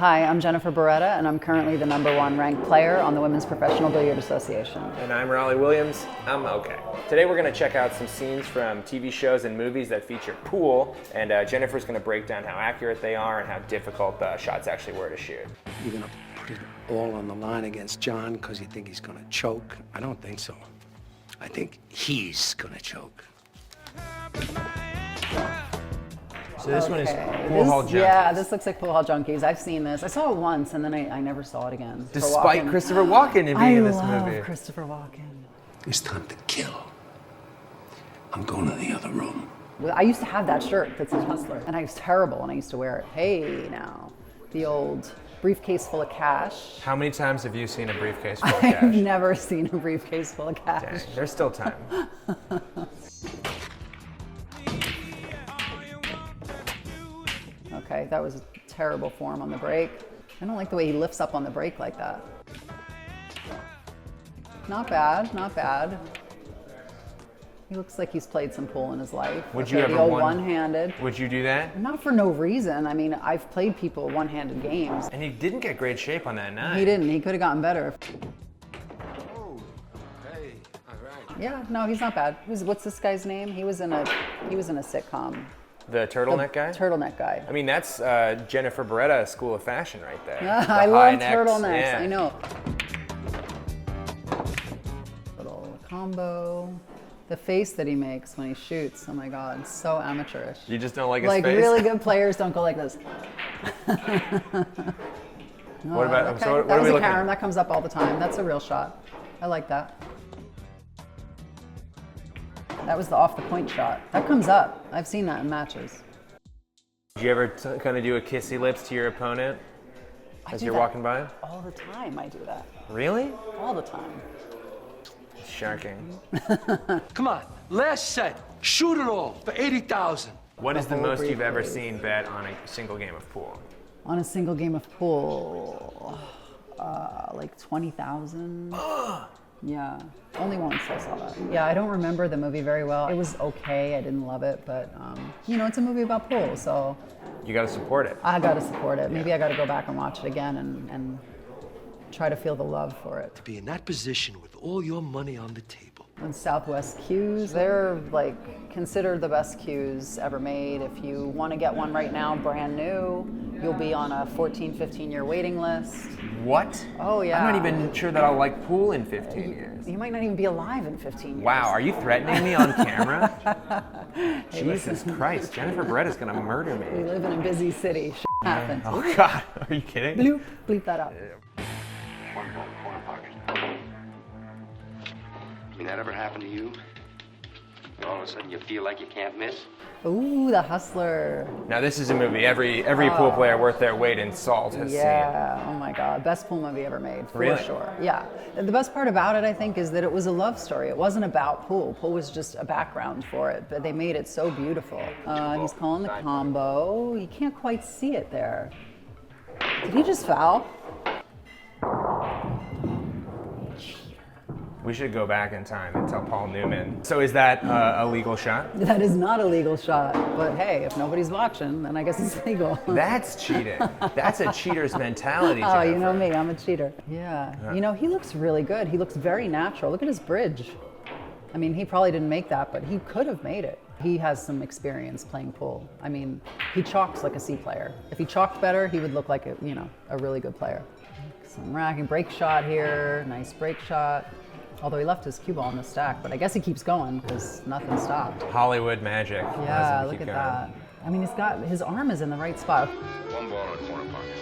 Hi, I'm Jennifer Beretta, and I'm currently the #1 ranked player on the Women's Professional Billiard Association. And I'm Raleigh Williams. I'm okay. Today we're going to check out some scenes from TV shows and movies that feature pool, and Jennifer's going to break down how accurate they are and how difficult the shots actually were to shoot. You're going to put it all on the line against John because you think he's going to choke? I don't think so. I think he's going to choke. So this one is Pool Hall Junkies. Yeah, this looks like Pool Hall Junkies. I've seen this. I saw it once, and then I never saw it again. Despite Christopher Walken being in this movie. I love Christopher Walken. It's time to kill. I'm going to the other room. I used to have that shirt that says Hustler, and I was terrible, and I used to wear it. Hey, now, the old briefcase full of cash. How many times have you seen a briefcase full of I've cash? never seen a briefcase full of cash. Dang, there's still time. Okay, that was a terrible form on the break. I don't like the way he lifts up on the break like that. Not bad, not bad. He looks like he's played some pool in his life. Would you ever the old one-handed? Would you do that? Not for no reason. I mean, I've played people one-handed games. And he didn't get great shape on that night. He didn't. He could have gotten better. Oh, hey, all right. Yeah, no, he's not bad. What's this guy's name? He was in a sitcom. The turtleneck guy? Turtleneck guy. I mean, that's Jennifer Beretta School of Fashion right there. I love turtlenecks. Yeah. I know. Little combo. The face that he makes when he shoots, oh my God, it's so amateurish. You just don't like his like face? Really good players don't go like this. What about, okay. so what that are we was a looking carom. at? That comes up all the time. That's a real shot. I like that. That was the off the point shot. That comes up. I've seen that in matches. Did you ever kind of do a kissy lips to your opponent as you're walking by? All the time I do that. Really? All the time. Shocking. Come on, last set. Shoot it all for 80,000. What is the most you've ever briefcase. seen bet on a single game of pool? On a single game of pool, like 20,000. Yeah, only once I saw that. Yeah, I don't remember the movie very well. It was okay, I didn't love it, but you know, it's a movie about pool, so You got to support it. I gotta support it. Maybe I gotta go back and watch it again and try to feel the love for it. Be in that position with all your money on the table. And Southwest cues, they're like considered the best cues ever made. If you want to get one right now, brand new, you'll be on a 14, 15-year waiting list. What? Oh, yeah. I'm not even sure that I'll like pool in 15 years. You might not even be alive in 15 years. Wow, are you threatening me on camera? Jesus Christ, Jennifer Beretta's gonna murder We me. live in a busy city. Shit happens. Oh God, are you kidding? Bloop, bleep that out. I mean, that ever happened to you? All of a sudden you feel like you can't miss? Ooh, The Hustler. Now this is a movie every pool player worth their weight in salt has seen. Yeah, oh my God, best pool movie ever made, for Really? sure. Yeah, the best part about it, I think, is that it was a love story. It wasn't about pool. Pool was just a background for it, but they made it so beautiful. He's calling the combo. You can't quite see it there. Did he just foul? We should go back in time and tell Paul Newman. So is that a legal shot? That is not a legal shot, but hey, if nobody's watching, then I guess it's legal. That's cheating. That's a cheater's mentality, Oh, Jennifer. you know me, I'm a cheater. Yeah. You know, he looks really good. He looks very natural. Look at his bridge. I mean, he probably didn't make that, but he could have made it. He has some experience playing pool. I mean, he chalks like a C player. If he chalked better, he would look like a really good player. Some racking break shot here, nice break shot. Although he left his cue ball in the stack, but I guess he keeps going because nothing stopped. Hollywood magic. Yeah, Allows him look to at keep that. I mean, his arm is in the right spot. One ball in the corner pocket.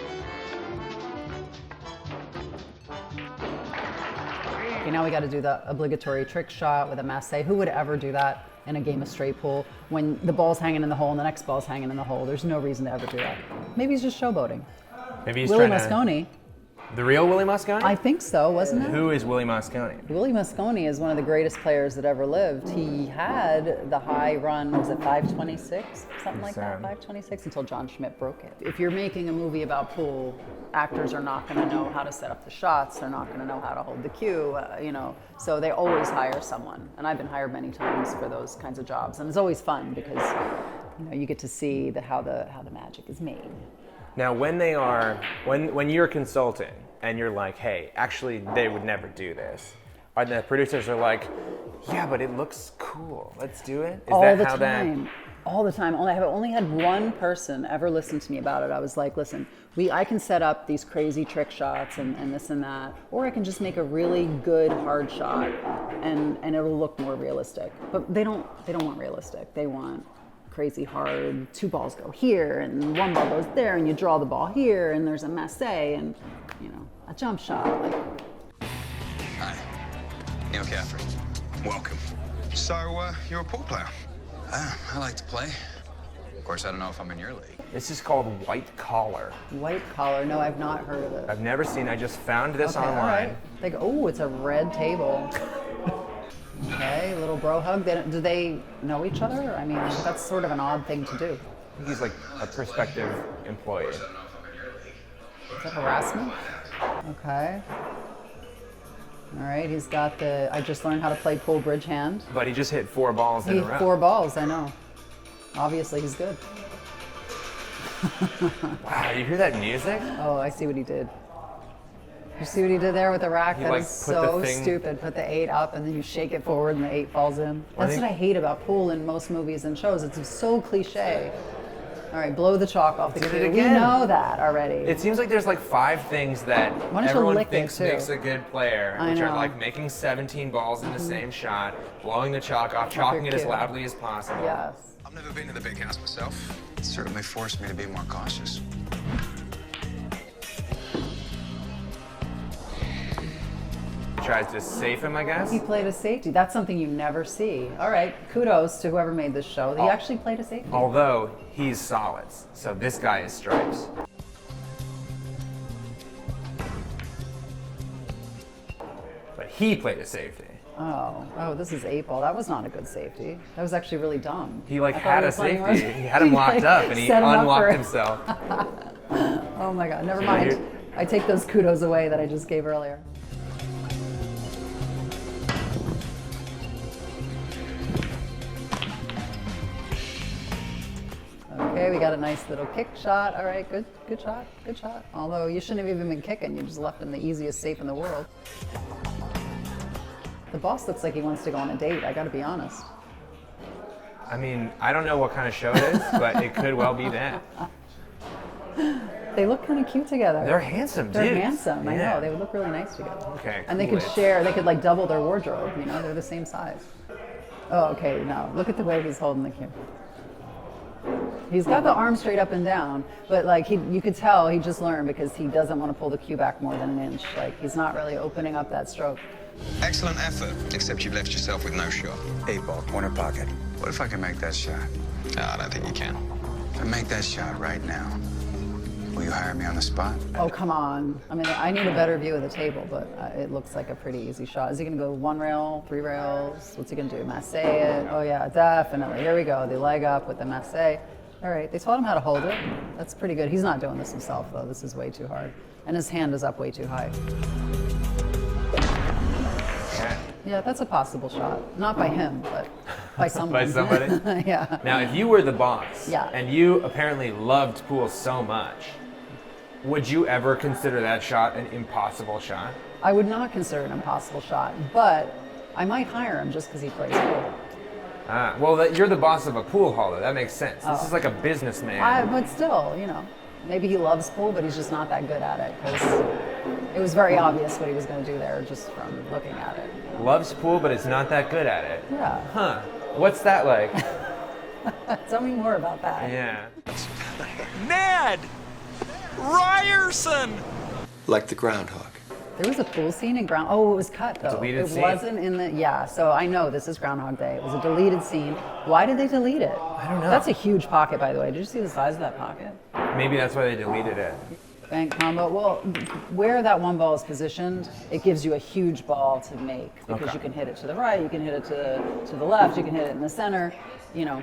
Okay, now we got to do the obligatory trick shot with a masse. Who would ever do that in a game of straight pool when the ball's hanging in the hole and the next ball's hanging in the hole? There's no reason to ever do that. Maybe he's just showboating. Maybe he's Willie trying Mosconi. The real Willie Mosconi? I think so, wasn't it? Who is Willie Mosconi? Willie Mosconi is one of the greatest players that ever lived. He had the high run, was it 526? Something like that, 526, until John Schmidt broke it. If you're making a movie about pool, actors are not going to know how to set up the shots. They're not going to know how to hold the cue, So they always hire someone. And I've been hired many times for those kinds of jobs. And it's always fun because, you get to see how the magic is made. Now, when you're consulting and you're like, hey, actually, they would never do this, are the producers are like, yeah, but it looks cool. Let's do it? Is All that the how time. All the time. I've only had one person ever listen to me about it. I was like, listen, I can set up these crazy trick shots and this and that, or I can just make a really good hard shot and it'll look more realistic. But they don't want realistic. They want crazy hard, 2 balls go here and 1 ball goes there and you draw the ball here and there's a masse and, you know, a jump shot. Like. Hi, Neil Caffrey. Welcome. So, you're a pool player? I like to play. Of course, I don't know if I'm in your league. This is called White Collar. White Collar? No, I've not heard of it. I've never seen. I just found this Okay, online. all right. They go, oh, it's a red table. Okay, little bro hug. Do they know each other? I mean, that's sort of an odd thing to do. I think he's like a prospective employee. Is that harassment? Okay. All right, he's got I just learned how to play pool bridge hand. But he just hit 4 balls in He a row. 4 balls, I know. Obviously, he's good. Wow, you hear that music? Oh, I see what he did. You see what he did there with the rack? He, That like, is put the so thing- stupid. Put the 8 up and then you shake it forward and the 8 falls in. That's think- what I hate about pool in most movies and shows. It's so cliche. All right, blow the chalk off the Did it cue. We again. know that already. It seems like there's like 5 things that Why don't you everyone lick it, thinks too? makes a good player, I which are know. like making 17 balls in the same shot, blowing the chalk off, chalking it as cue. loudly as possible. Yes. I've never been to the big house myself. It certainly forced me to be more cautious. Tries to safe him, I guess. He played a safety. That's something you never see. All right, kudos to whoever made this show. He actually played a safety. Although he's solids, so this guy is stripes. But he played a safety. Oh, this is 8 ball. That was not a good safety. That was actually really dumb. He like I thought had he a was playing safety. Russian. He had him locked like, up and he set him up for unlocked it. himself. Oh my God, never So mind. you're- I take those kudos away that I just gave earlier. Okay, we got a nice little kick shot. All right, good shot, good shot. Although you shouldn't have even been kicking, you just left him the easiest safe in the world. The boss looks like he wants to go on a date, I gotta be honest. I mean, I don't know what kind of show it is, but it could well be that. They look kind of cute together. They're handsome They're dudes. handsome, I Yeah. know. They would look really nice together. Okay, And they cool. could share, they could like double their wardrobe, you know, they're the same size. Oh, okay, now look at the way he's holding the cue. He's got the arm straight up and down, but like you could tell he just learned because he doesn't want to pull the cue back more than an inch. Like he's not really opening up that stroke. Excellent effort, except you've left yourself with no shot. 8 ball, corner pocket. What if I can make that shot? No, I don't think you can. If I make that shot right now, will you hire me on the spot? Oh, come on. I mean, I need a better view of the table, but it looks like a pretty easy shot. Is he going to go 1 rail, 3 rails? What's he going to do? Masse it? Oh, yeah, definitely. Here we go. The leg up with the masse. All right, they taught him how to hold it. That's pretty good. He's not doing this himself, though. This is way too hard. And his hand is up way too high. Yeah. Yeah, that's a possible shot. Not by him, but by someone. By somebody? Yeah. Now, if you were the boss, Yeah. and you apparently loved pool so much, would you ever consider that shot an impossible shot? I would not consider it an impossible shot, but I might hire him just because he plays pool. Ah, well, you're the boss of a pool hall, though. That makes sense. This is like a businessman. But still, you know, maybe he loves pool, but he's just not that good at it because it was very obvious what he was going to do there just from looking at it. Loves pool, but is not that good at it. Yeah. Huh. What's that like? Tell me more about that. Yeah. Ned! Ryerson! Like the groundhog. There was a pool scene in Ground. Oh, it was cut though. Deleted it scene. wasn't in the. Yeah. So I know this is Groundhog Day. It was a deleted scene. Why did they delete it? I don't know. That's a huge pocket, by the way. Did you see the size of that pocket? Maybe that's why they deleted it. Bank combo. Well, where that 1 ball is positioned, it gives you a huge ball to make because Okay. you can hit it to the right, you can hit it to the left, you can hit it in the center. You know,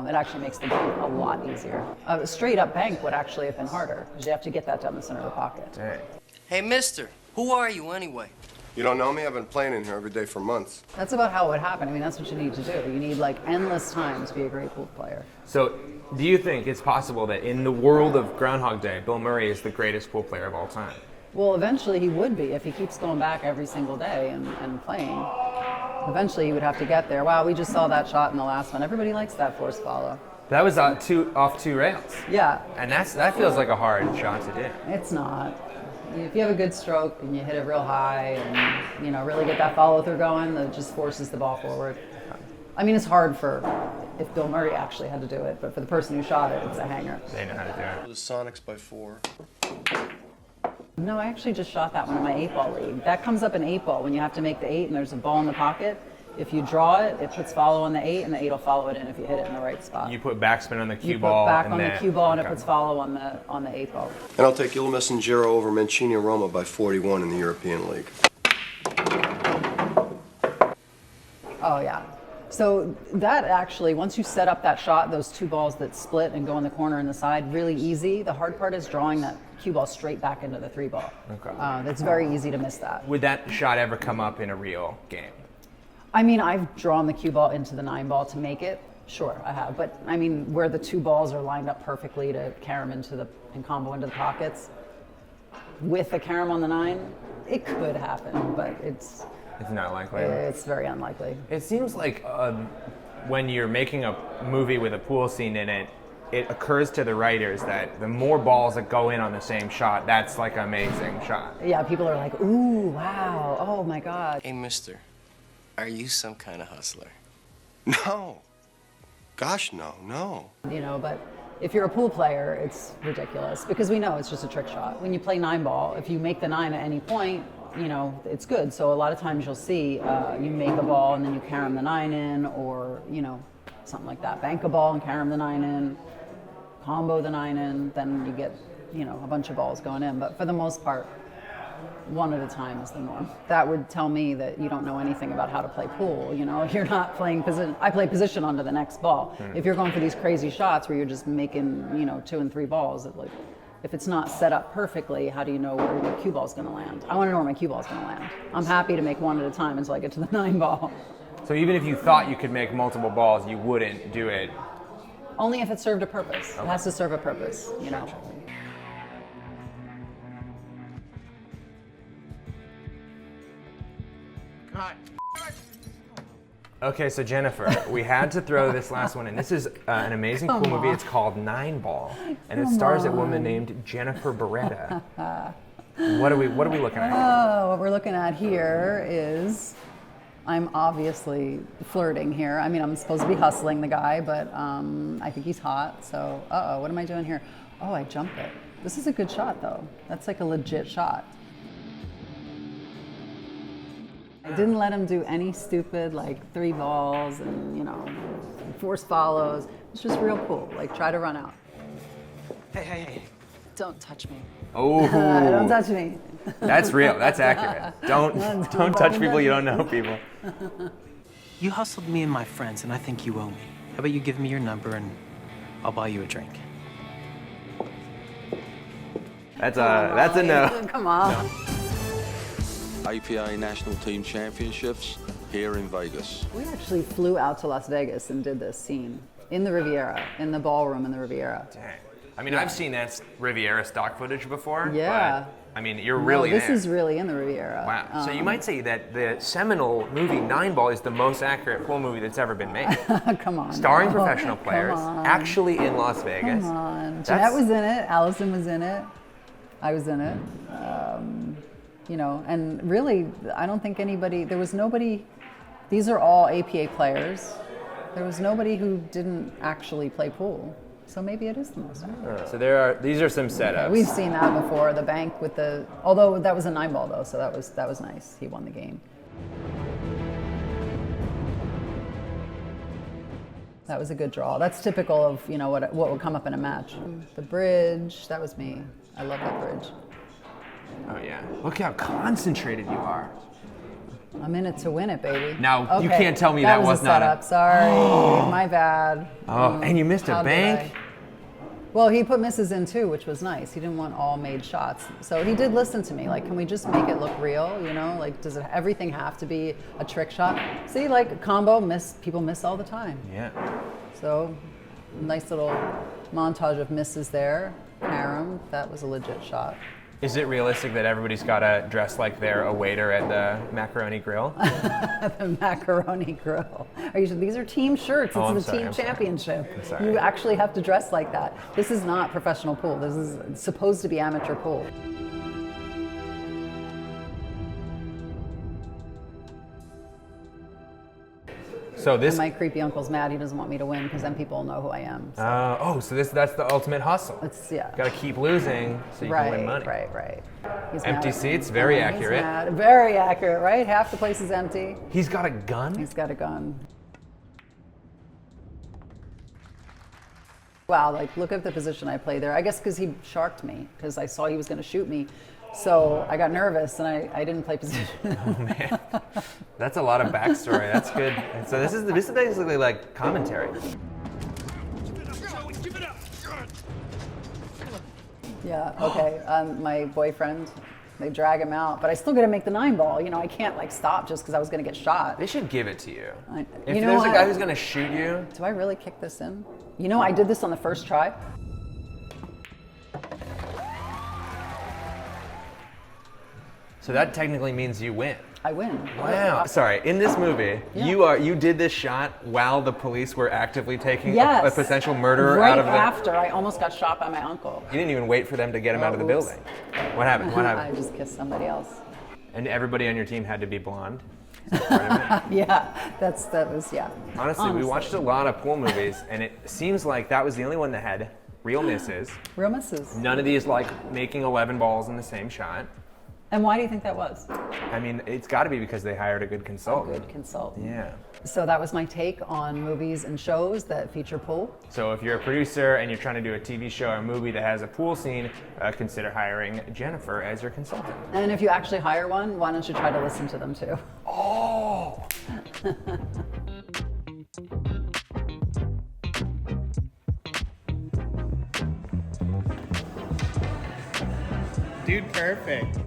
it actually makes the game a lot easier. A straight up bank would actually have been harder because you have to get that down the center of the pocket. Dang. Hey, mister, who are you anyway? You don't know me? I've been playing in here every day for months. That's about how it would happen. I mean, that's what you need to do. You need like endless time to be a great pool player. So Do you think it's possible that in the world of Groundhog Day, Bill Murray is the greatest pool player of all time? Well, eventually he would be if he keeps going back every single day and playing. Eventually he would have to get there. Wow, we just saw that shot in the last one. Everybody likes that forced follow. That was off two rails. Yeah. And that feels like a hard shot to do. It's not. If you have a good stroke and you hit it real high and, you know, really get that follow through going, that just forces the ball forward. I mean, it's hard for if Bill Murray actually had to do it, but for the person who shot it, it's a hanger. They know how to do it. The Sonics by 4. No, I actually just shot that one in my 8-ball league. That comes up in 8-ball when you have to make the 8 and there's a ball in the pocket. If you draw it, it puts follow on the 8 and the 8 will follow it in if you hit it in the right spot. You put backspin on the cue You ball. put back and on then, the cue ball and okay. it puts follow on the 8-ball. And I'll take Il Messengero over Mancini Roma by 41 in the European League. Oh, yeah. So that actually, once you set up that shot, those 2 balls that split and go in the corner and the side, really easy. The hard part is drawing that cue ball straight back into the 3-ball. Okay. That's very easy to miss that. Would that shot ever come up in a real game? I mean, I've drawn the cue ball into the 9-ball to make it. Sure, I have. But I mean, where the 2 balls are lined up perfectly to carom and combo into the pockets, with the carom on the 9, it could happen, but it's not likely. It's very unlikely. It seems like when you're making a movie with a pool scene in it, it occurs to the writers that the more balls that go in on the same shot, that's like an amazing shot. Yeah, people are like, ooh, wow, oh my God. Hey, mister, are you some kind of hustler? No. Gosh, no. You know, but if you're a pool player, it's ridiculous because we know it's just a trick shot. When you play 9-ball, if you make the 9 at any point, you know, it's good. So a lot of times you'll see you make a ball and then you carom the 9 in, or, you know, something like that. Bank a ball and carom the 9 in, combo the 9 in, then you get, you know, a bunch of balls going in. But for the most part, 1 at a time is the norm. That would tell me that you don't know anything about how to play pool. You know, you're not playing position. I play position onto the next ball. If you're going for these crazy shots where you're just making, you know, 2 and 3 balls, like, if it's not set up perfectly, how do you know where your cue ball's going to land? I want to know where my cue ball's going to land. I'm happy to make 1 at a time until I get to the 9-ball. So even if you thought you could make multiple balls, you wouldn't do it. Only if it served a purpose. It has to serve a purpose, you know. Okay, so Jennifer, we had to throw this last one in. This is an amazing pool movie. It's called 9-Ball, and it stars a woman named Jennifer Beretta. What are we looking at here? Oh, what we're looking at here is, I'm obviously flirting here. I mean, I'm supposed to be hustling the guy, but I think he's hot. So, what am I doing here? Oh, I jumped it. This is a good shot, though. That's like a legit shot. I didn't let him do any stupid, like, 3 balls and, you know, force follows. It's just real cool. Like, try to run out. Hey. Don't touch me. Oh, Don't touch me. that's real. That's accurate. Don't touch people you don't know, people. You hustled me and my friends, and I think you owe me. How about you give me your number and I'll buy you a drink? That's a no. Come on. APA National Team Championships here in Vegas. We actually flew out to Las Vegas and did this scene in the Riviera, in the ballroom in the Riviera. Dang. I mean, I've seen that Riviera stock footage before. Yeah. But, I mean, you're really this there. is really in the Riviera. Wow. So you might say that the seminal movie 9-Ball is the most accurate pool movie that's ever been made. Come on. Starring now. professional players, actually in Las Vegas. Come on. Jeanette was in it. Allison was in it. I was in it. You know, and really, I don't think there was nobody, these are all APA players. There was nobody who didn't actually play pool. So maybe it is the most. So these are some setups. Okay, we've seen that before, the bank with although that was a 9-ball though, so that was nice. He won the game. That was a good draw. That's typical of, you know, what would come up in a match. The bridge, that was me. I love that bridge. Oh yeah. Look how concentrated you are. I'm in it to win it, baby. Now, you can't tell me that was a not setup. Sorry, my bad. Oh, and you missed a bank? Well, he put misses in too, which was nice. He didn't want all made shots. So he did listen to me. Like, can we just make it look real? You know, like, does everything have to be a trick shot? See, like, combo, people miss all the time. Yeah. So Nice little montage of misses there. Harem, that was a legit shot. Is it realistic that everybody's got to dress like they're a waiter at the Macaroni Grill? The Macaroni Grill. These are team shirts. Oh, It's the team championship. You actually have to dress like that. This is not professional pool. This is supposed to be amateur pool. So this. And my creepy uncle's mad. He doesn't want me to win because then people will know who I am. So. So that's the ultimate hustle. It's, yeah. Got to keep losing so you can win money. Right. He's Empty mad at me. seats, very accurate. He's mad. Very accurate, right? Half the place is empty. He's got a gun? He's got a gun. Wow, like look at the position I played there. I guess because he sharked me, because I saw he was going to shoot me. So I got nervous and I didn't play position. Oh man, that's a lot of backstory. That's good. And so this is basically like commentary. Yeah. Okay. My boyfriend, they drag him out, but I still got to make the 9-ball. You know, I can't like stop just because I was going to get shot. They should give it to you. You If know there's a what? guy who's going to shoot you. Do I really kick this in? You know, I did this on the first try. So that technically means you win. I win. Wow. Sorry. In this movie, you did this shot while the police were actively taking a potential murderer out of the. Right after I almost got shot by my uncle. You didn't even wait for them to get him out of the building. What happened? What happened? I just kissed somebody else. And everybody on your team had to be blonde. Is that part of it? Yeah, that was. Honestly, we watched a lot of pool movies, and it seems like that was the only one that had real misses. Real misses. None of these like making 11 balls in the same shot. And why do you think that was? I mean, it's got to be because they hired a good consultant. A good consultant. Yeah. So that was my take on movies and shows that feature pool. So if you're a producer and you're trying to do a TV show or a movie that has a pool scene, consider hiring Jennifer as your consultant. And if you actually hire one, why don't you try to listen to them too? Oh! Dude, perfect.